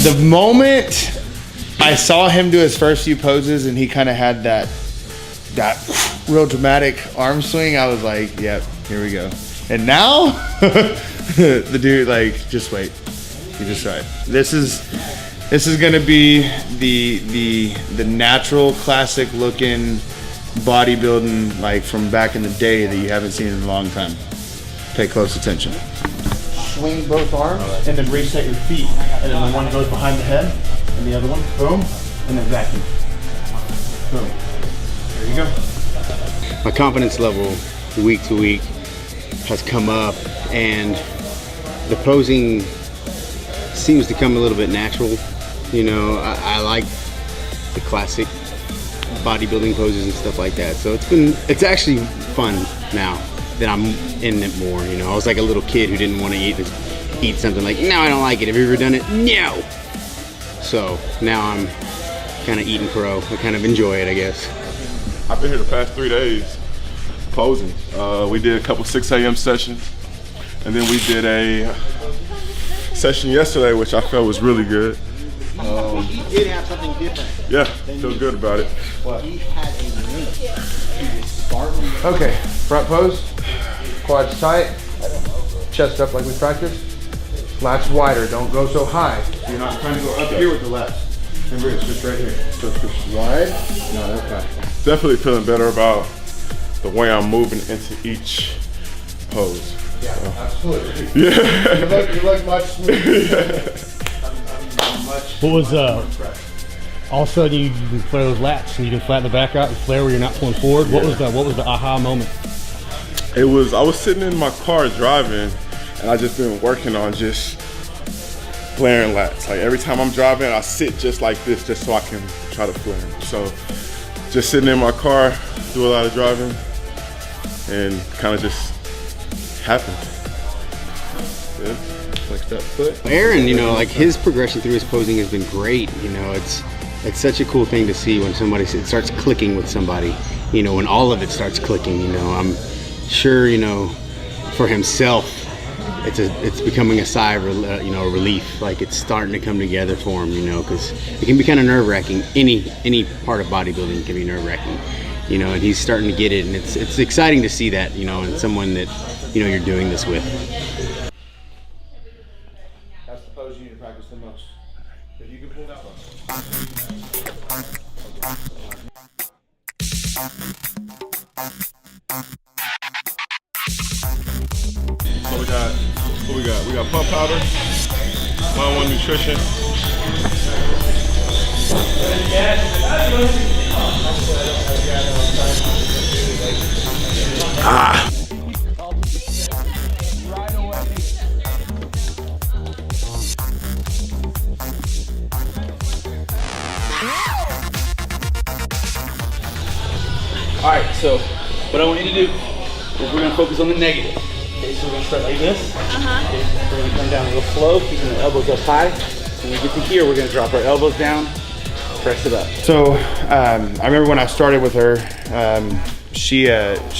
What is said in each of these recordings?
The moment I saw him do his first few poses and he kind of had that real dramatic arm swing, I was like, yep, here we go. And now, the dude, like, just wait. You just right. This is gonna be the natural, classic looking bodybuilding, like from back in the day that you haven't seen in a long time. Pay close attention. Swing both arms and then reset your feet, and then the one goes behind the head, and the other one, boom, and then vacuum. Boom. There you go. My confidence level week to week has come up, and the posing seems to come a little bit natural. You know, I like the classic bodybuilding poses and stuff like that. So it's actually fun now that I'm in it more. You know, I was like a little kid who didn't want to eat something, like, no, I don't like it. Have you ever done it? No. So now I'm kind of eating crow. I kind of enjoy it, I guess. I've been here the past 3 days posing. We did a couple 6 a.m. sessions, and then we did a session yesterday, which I felt was really good. He did have something different. Yeah, feel good about it. He had a link. Okay, front pose, quads tight, chest up like we practiced. Lats wider, don't go so high. So you're not trying to go up here with the lats. Remember, it's just right here. So it's just wide, no, okay. Definitely feeling better about the way I'm moving into each pose. Yeah, absolutely. Yeah. You look much smoother. What was all of a sudden you can flare those lats and you can flatten the back out and flare where you're not pulling forward? Yeah. What was the aha moment? I was sitting in my car driving, and I just been working on just flaring lats. Like every time I'm driving, I sit just like this just so I can try to flare. So just sitting in my car, do a lot of driving, and kind of just happened. Yeah. Flexed up foot. Aaron, you know, like his progression through his posing has been great. You know, it's such a cool thing to see when it starts clicking with somebody. You know, when all of it starts clicking. You know, I'm sure, you know, for himself, it's becoming a sigh of relief. Like it's starting to come together for him. You know, because it can be kind of nerve-wracking. Any part of bodybuilding can be nerve-wracking. You know, and he's starting to get it, and it's exciting to see that. You know, in someone that you know you're doing this with. That's the pose you need to practice the most. If you can pull that one. So we got pump powder, 1-on-1 nutrition. All right, so what I want you to do is we're gonna focus on the negative. Okay, so we're gonna start like this. Okay, we're gonna come down real slow, keeping the elbows up high. When we get to here, we're gonna drop our elbows down, press it up. So I remember when I started with her, she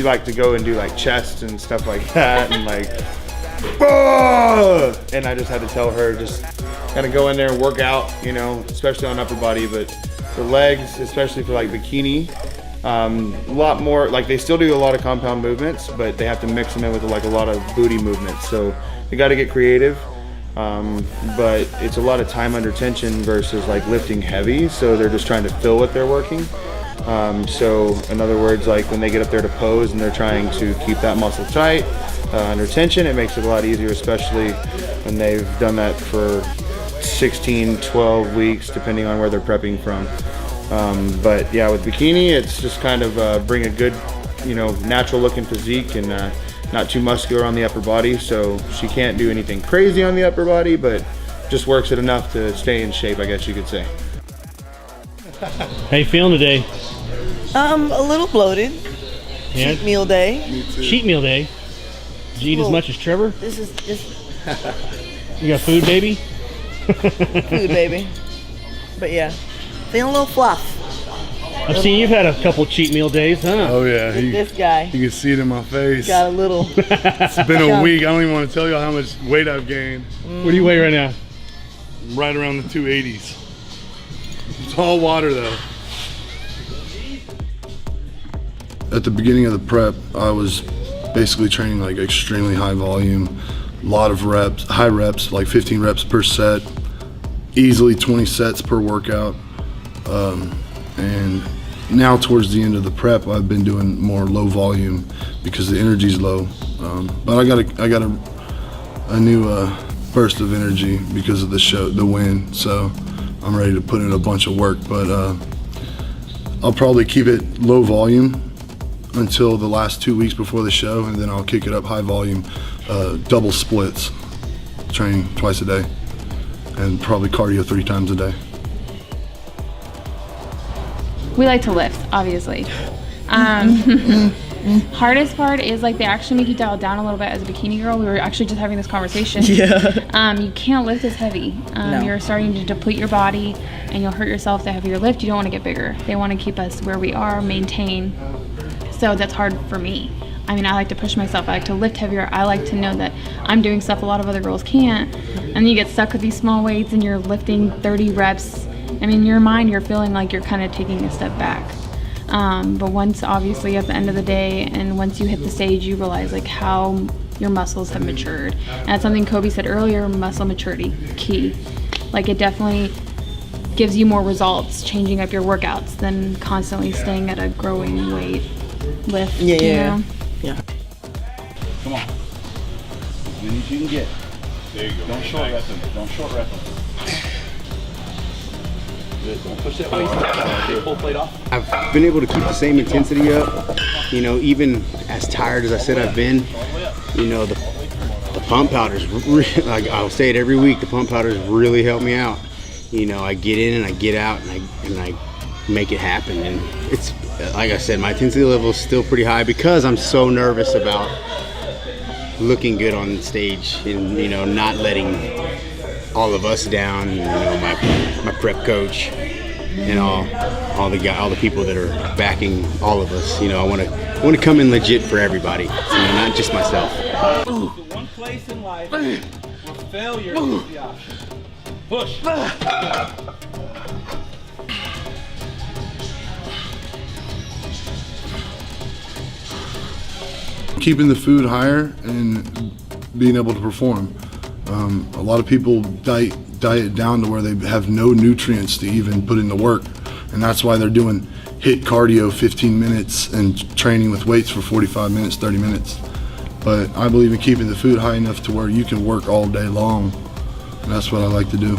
liked to go and do like chest and stuff like that, and like, oh! And I just had to tell her just kind of go in there and work out, you know, especially on upper body, but for legs, especially for like bikini. A lot more, like they still do a lot of compound movements, but they have to mix them in with like a lot of booty movements. So they got to get creative, but it's a lot of time under tension versus like lifting heavy. So they're just trying to fill what they're working. So in other words, like when they get up there to pose and they're trying to keep that muscle tight under tension, it makes it a lot easier, especially when they've done that for 16, 12 weeks, depending on where they're prepping from. But yeah, with bikini, it's just kind of bring a good, you know, natural looking physique and not too muscular on the upper body. So she can't do anything crazy on the upper body, but just works it enough to stay in shape, I guess you could say. How you feeling today? A little bloated. Yeah. Cheat meal day. Cheat meal day. Did you eat as much as Trevor? This is just You got food, baby? food, baby. But yeah, feeling a little fluff. I've seen you've had a couple cheat meal days, huh? Oh yeah, This guy you can see it in my face. got a little. It's been a week. I don't even want to tell you how much weight I've gained. What do you weigh right now? right around the 280s. It's all water though. At the beginning of the prep, I was basically training like extremely high volume, a lot of reps, high reps, like 15 reps per set, easily 20 sets per workout. And now towards the end of the prep, I've been doing more low volume because the energy's low. But I got a new burst of energy because of the win. So I'm ready to put in a bunch of work. But I'll probably keep it low volume until the last 2 weeks before the show, and then I'll kick it up high volume, double splits, training twice a day, and probably cardio 3 times a day. We like to lift, obviously. Hardest part is like they actually make you dial down a little bit as a bikini girl. We were actually just having this conversation. Yeah. You can't lift as heavy. No. You're starting to deplete your body and you'll hurt yourself the heavier you lift. You don't want to get bigger. They want to keep us where we are, maintain. So that's hard for me. I mean, I like to push myself. I like to lift heavier. I like to know that I'm doing stuff a lot of other girls can't. And then you get stuck with these small weights and you're lifting 30 reps. I mean, in your mind, you're feeling like you're kind of taking a step back. But once, obviously, at the end of the day, and once you hit the stage, you realize like how your muscles have matured. And that's something Kobe said earlier, muscle maturity, key. Like it definitely gives you more results changing up your workouts than constantly staying at a growing weight lift. Yeah, you yeah. know? Yeah. Come on. As many as you can get. There you go. Don't short rep them. Don't short rep them. Good. Don't push that waist. Okay, pull plate off. I've been able to keep the same intensity up, you know, even as tired as I said I've been. You know, the pump powders, like I'll say it every week, the pump powders really help me out. You know, I get in and I get out and I make it happen. And it's, like I said, my intensity level is still pretty high because I'm so nervous about looking good on stage and, you know, not letting all of us down, you know, my prep coach and all the people that are backing all of us. You know, I want to come in legit for everybody, you know, not just myself. The one place in life where failure is the option. Push. Keeping the food higher and being able to perform. A lot of people diet down to where they have no nutrients to even put in the work, and that's why they're doing HIIT cardio 15 minutes and training with weights for 45 minutes, 30 minutes. But I believe in keeping the food high enough to where you can work all day long, and that's what I like to do.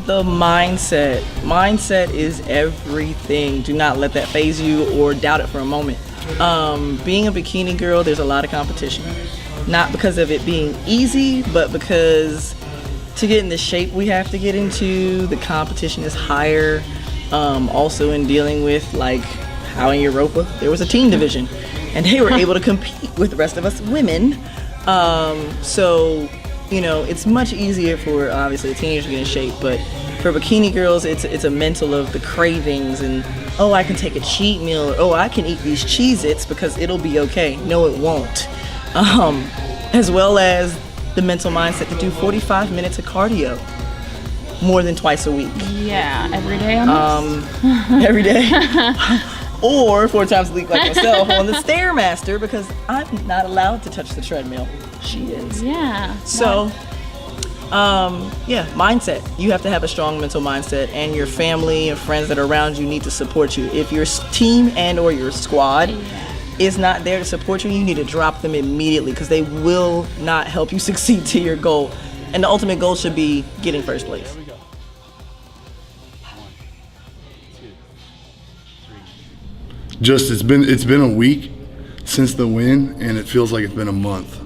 The mindset is everything. Do not let that phase you or doubt it for a moment. Being a bikini girl, there's a lot of competition, not because of it being easy, but because to get in the shape we have to get into, the competition is higher. Also in dealing with, like how in Europa there was a team division and they were able to compete with the rest of us women. So you know, it's much easier for obviously a teenager to get in shape, but for bikini girls, it's a mental of the cravings and, oh, I can take a cheat meal, or oh, I can eat these Cheez-Its because it'll be okay. No, it won't. As well as the mental mindset to do 45 minutes of cardio more than twice a week. Yeah, every day almost. Every day. Or 4 times a week like myself on the Stairmaster because I'm not allowed to touch the treadmill. She is. Yeah. So, yeah, mindset. You have to have a strong mental mindset, and your family and friends that are around you need to support you. If your team and or your squad is not there to support you, you need to drop them immediately because they will not help you succeed to your goal. And the ultimate goal should be getting first place. Just it's been a week since the win, and it feels like it's been a month.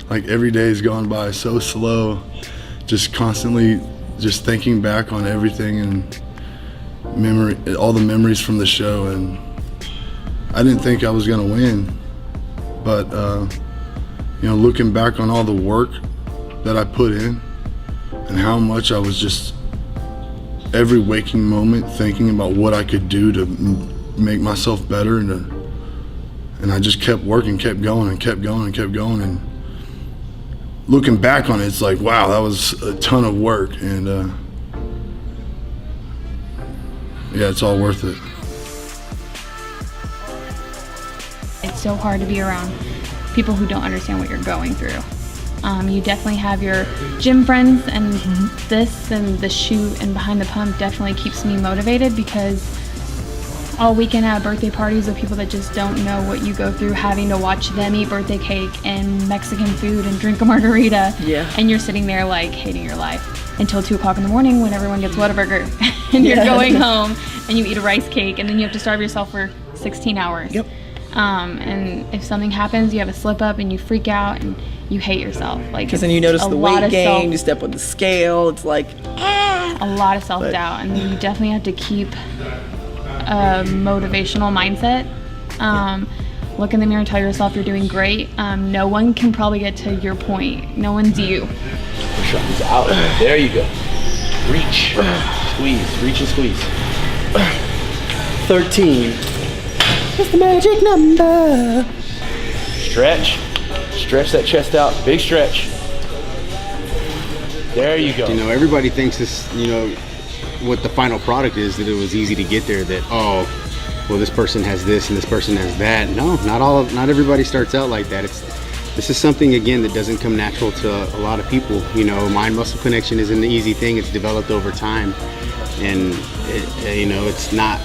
Like every day's gone by so slow, just constantly just thinking back on everything and all the memories from the show. And I didn't think I was gonna win, but you know, looking back on all the work that I put in and how much I was just every waking moment thinking about what I could do to make myself better and And I just kept working, kept going, and kept going, and kept going. And looking back on it, it's like, wow, that was a ton of work. And yeah, it's all worth it. It's so hard to be around people who don't understand what you're going through. You definitely have your gym friends, and this and the shoot and behind the pump definitely keeps me motivated, because all weekend I have birthday parties with people that just don't know what you go through, having to watch them eat birthday cake and Mexican food and drink a margarita. Yeah. And you're sitting there like hating your life until 2 o'clock in the morning when everyone gets Whataburger and you're going home and you eat a rice cake and then you have to starve yourself for 16 hours. Yep. And if something happens, you have a slip up and you freak out and you hate yourself. Like, Because then you notice the weight gain, you step on the scale, it's like, a lot of self-doubt, and you definitely have to keep a motivational mindset. Look in the mirror and tell yourself you're doing great. No one can probably get to your point. No one's you. Push arms out. There you go. Reach. Squeeze. Reach and squeeze. 13. It's the magic number. Stretch. Stretch that chest out. Big stretch. There you go. You know, everybody thinks this, you know, what the final product is, that it was easy to get there, that, oh, well, this person has this and this person has that. No, not everybody starts out like that. This is something, again, that doesn't come natural to a lot of people. You know, mind-muscle connection isn't an easy thing. It's developed over time, and you know, it's not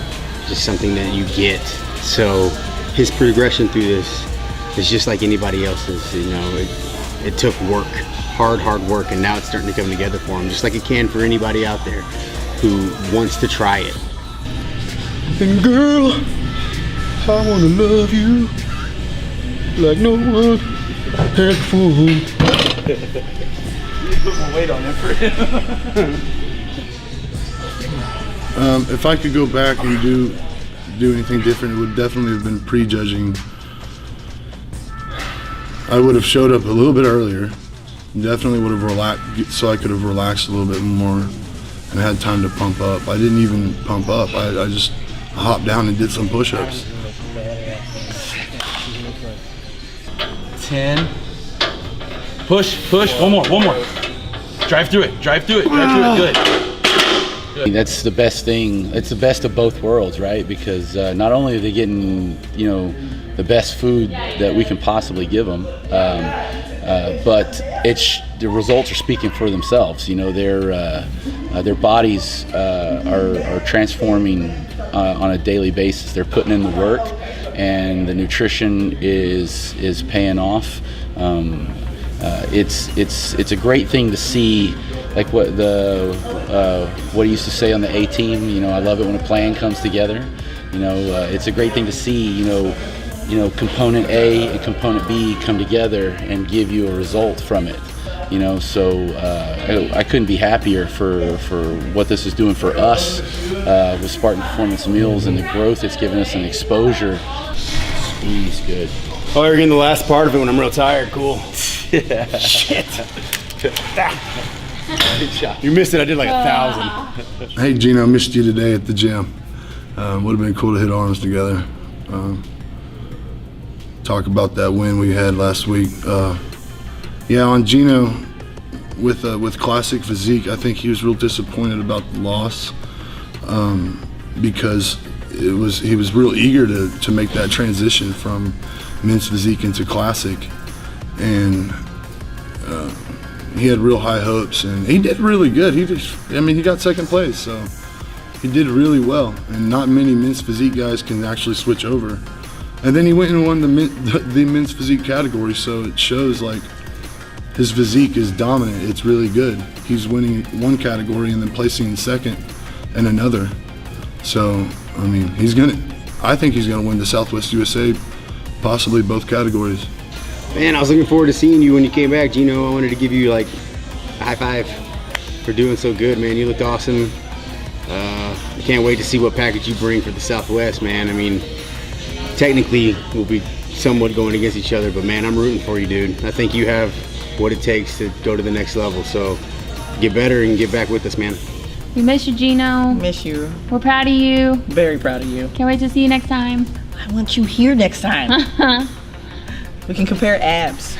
just something that you get. So his progression through this is just like anybody else's. You know, it took work, hard work, and now it's starting to come together for him, just like it can for anybody out there who wants to try it. And girl, I wanna love you like no one has before. You put more weight on it for him. If I could go back and do anything different, it would definitely have been prejudging. I would have showed up a little bit earlier. Definitely would have relaxed, so I could have relaxed a little bit more and had time to pump up. I didn't even pump up. I just hopped down and did some push-ups. 10. Push. One more. Drive through it. Good. That's the best thing. It's the best of both worlds, right? Because not only are they getting, you know, the best food that we can possibly give them, but the results are speaking for themselves. You know, their bodies are transforming on a daily basis. They're putting in the work, and the nutrition is paying off. It's a great thing to see, like what he used to say on the A team. You know, I love it when a plan comes together. You know, it's a great thing to see. You know, component A and component B come together and give you a result from it. You know, so I couldn't be happier for what this is doing for us with Spartan Performance Meals and the growth it's given us and exposure. Squeeze good. Oh, you're getting the last part of it when I'm real tired. Cool. Yeah. Shit. Good shot. You missed it. I did like 1,000. Hey Gino, missed you today at the gym. Would have been cool to hit arms together. Talk about that win we had last week. Yeah, on Gino with classic physique, I think he was real disappointed about the loss because he was real eager to make that transition from men's physique into classic, and he had real high hopes, and he did really good. He got second place, so he did really well, and not many men's physique guys can actually switch over. And then he went and won the men's physique category, so it shows like his physique is dominant. It's really good. He's winning one category and then placing in second in another. So, I mean, I think he's gonna win the Southwest USA, possibly both categories. Man, I was looking forward to seeing you when you came back, Gino. I wanted to give you like a high five for doing so good, man. You looked awesome. I can't wait to see what package you bring for the Southwest, man. I mean, technically we'll be somewhat going against each other, but man, I'm rooting for you, dude. I think you have what it takes to go to the next level. So get better and get back with us, man. We miss you, Gino. Miss you. We're proud of you. Very proud of you. Can't wait to see you next time. I want you here next time. We can compare abs.